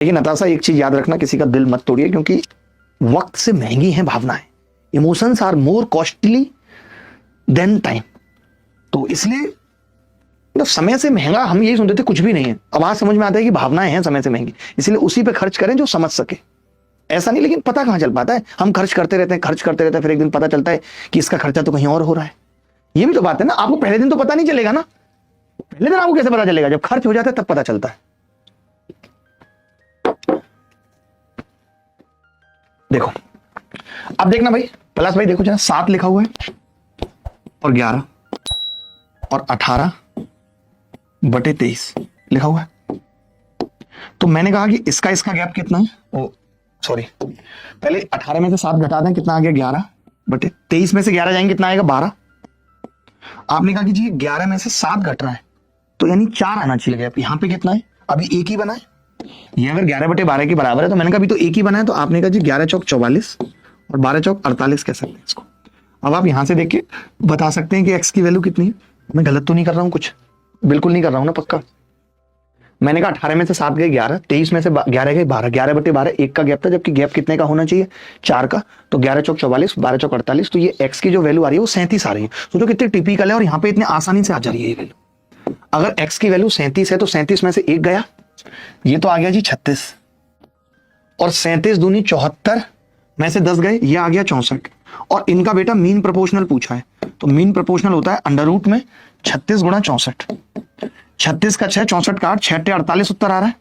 लेकिन नताशा एक चीज याद रखना, किसी का दिल मत तोड़िए, क्योंकि वक्त से महंगी हैं भावनाएं। Emotions are more costly than time. तो इसलिए मतलब समय से महंगा हम यही सुनते थे कुछ भी नहीं है। अब आज समझ में आता है कि भावनाएं हैं समय से महंगी, इसलिए उसी पे खर्च करें जो समझ सके। ऐसा नहीं, लेकिन पता कहां चल पाता है, हम खर्च करते रहते हैं, फिर एक दिन पता चलता है कि इसका खर्चा तो कहीं और हो रहा है। ये भी तो बात है ना, आपको पहले दिन तो पता नहीं चलेगा ना, पहले दिन आपको कैसे पता चलेगा, जब खर्च हो जाता है तब पता चलता है। देखो अब देखना भाई, प्लस भाई देखो जरा, 7 लिखा हुआ है और 11 और 18/23 लिखा हुआ है। तो मैंने कहा कि इसका गैप कितना है, ओ सॉरी, पहले 18 में से 7 घटा दें, कितना आ गया 11/23 में से 11 जाएंगे, कितना आएगा 12। आपने कहा कि जी 11 में से 7 घट रहा है, तो यानी 4 आना चाहिए गैप। यहाँ पे कितना है, अभी एक ही बना है, ये अगर 11/12 के बराबर है तो मैंने कहा अभी तो एक ही बना है, तो आपने कहा जी 11 चौक 44 और 12 चौक 48 कह सकते हैं इसको। अब आप यहां से देख के बता सकते हैं कि x की वैल्यू कितनी है। मैं गलत तो नहीं कर रहा हूं कुछ, बिल्कुल नहीं कर रहा हूं ना, पक्का। मैंने कहा 18 में से 7 गए 11, 23 में से 11 गए 12, 11/12 एक का गैप था, जबकि गैप कितने का होना चाहिए, 4 का। तो 11 चौक 44, 12 चौक 48, तो ये x की जो वैल्यू आ रही है वो 37 आ रही है। सोचो कितनी टिपिकल है, और यहाँ पे इतने आसानी से आ जा रही है ये वैल्यू। अगर x की वैल्यू 37 है तो 37 में से 1 गया, ये तो आ गया जी 36, और 37 दूनी 74 में से 10 गए, ये आ गया 64। और इनका बेटा मीन प्रोपोर्शनल पूछा है, तो मीन प्रोपोर्शनल होता है अंडर रूट में 36 गुणा 64। 36 का 6, 64 का 8, 6 48 उत्तर आ रहा है।